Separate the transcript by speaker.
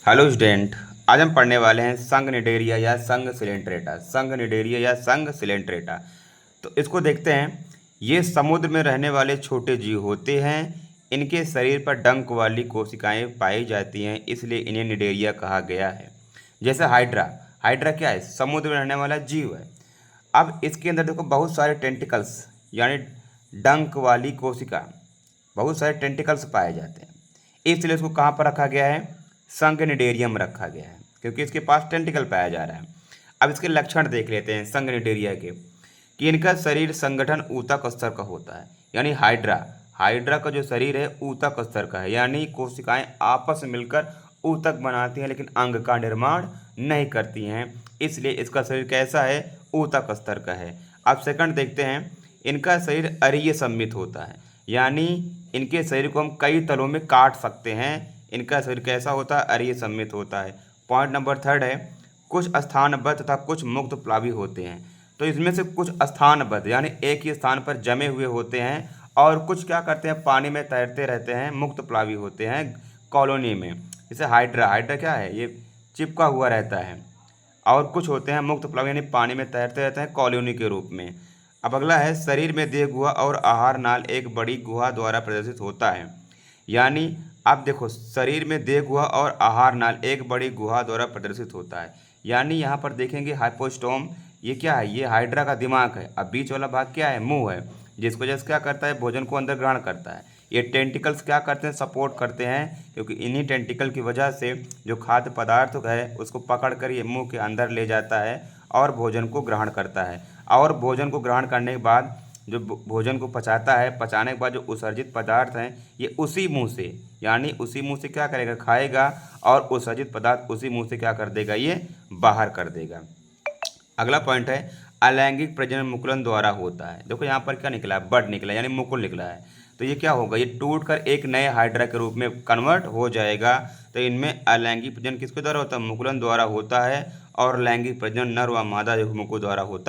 Speaker 1: Hello student. आज हम पढ़ने वाले हैं संघनिडेरिया या संघ सिलेंट्रेटा। संघनिडेरिया या संघ सिलेंट्रेटा, तो इसको देखते हैं। ये समुद्र में रहने वाले छोटे जीव होते हैं। इनके शरीर पर डंक वाली कोशिकाएं पाई जाती हैं, इसलिए इन्हें निडेरिया कहा गया है। जैसे हाइड्रा। हाइड्रा क्या है? समुद्र में रहने वाला जीव है। अब इसके अंदर देखो बहुत सारे टेंटिकल्स यानी डंक वाली कोशिका, बहुत सारे टेंटिकल्स पाए जाते हैं, इसलिए इसको कहाँ पर रखा गया है? संघनिडेरियम रखा गया है, क्योंकि इसके पास टेंटिकल पाया जा रहा है। अब इसके लक्षण देख लेते हैं संघनिडेरिया के, कि इनका शरीर संगठन ऊतक स्तर का होता है। यानी हाइड्रा हाइड्रा का जो शरीर है ऊतक स्तर का है, यानी कोशिकाएं आपस में मिलकर ऊतक बनाती हैं, लेकिन अंग का निर्माण नहीं करती हैं, इसलिए इसका शरीर कैसा है? ऊतक स्तर का है। अब सेकंड देखते हैं, इनका शरीर अरीय सममित होता है, यानी इनके शरीर को हम कई तलों में काट सकते हैं। इनका शरीर कैसा होता है? अरीय सममित होता है। पॉइंट नंबर थर्ड है, कुछ स्थानबद्ध तथा कुछ मुक्त प्लावी होते हैं। तो इसमें से कुछ स्थानबद्ध यानी एक ही स्थान पर जमे हुए होते हैं, और कुछ क्या करते हैं? पानी में तैरते रहते हैं, मुक्त प्लावी होते हैं कॉलोनी में। जैसे हाइड्रा हाइड्रा क्या है? ये चिपका हुआ रहता है। और कुछ होते हैं मुक्त प्लावी यानी पानी में तैरते रहते हैं कॉलोनी के रूप में। अब अगला है, शरीर में देह गुहा और आहार नाल एक बड़ी गुहा द्वारा प्रदर्शित होता है। यानी अब देखो, शरीर में देह गुहा और आहार नाल एक बड़ी गुहा द्वारा प्रदर्शित होता है। यानी यहाँ पर देखेंगे हाइपोस्टोम, ये क्या है? ये हाइड्रा का दिमाग है। अब बीच वाला भाग क्या है? मुंह है, जिसको जैसे क्या करता है? भोजन को अंदर ग्रहण करता है। ये टेंटिकल्स क्या करते हैं? सपोर्ट करते हैं, क्योंकि इन्हीं टेंटिकल की वजह से जो खाद्य पदार्थ है उसको पकड़ कर ये मुंह के अंदर ले जाता है और भोजन को ग्रहण करता है। और भोजन को ग्रहण करने के बाद जो भोजन को पचाता है, पचाने के बाद जो उत्सर्जित पदार्थ हैं ये उसी मुंह से, यानी उसी मुंह से क्या करेगा? खाएगा, और उत्सर्जित पदार्थ उसी मुंह से क्या कर देगा? ये बाहर कर देगा। अगला पॉइंट है, अलैंगिक प्रजनन मुकुलन द्वारा होता है। देखो यहाँ पर क्या निकला है? बड निकला है, यानी मुकुल निकला है। तो ये क्या होगा? ये टूट कर एक नए हाइड्रा के रूप में कन्वर्ट हो जाएगा। तो इनमें अलैंगिक प्रजनन किसके द्वारा होता है? मुकुलन द्वारा होता है। और लैंगिक प्रजनन नर व मादा युग्मकों द्वारा होता है।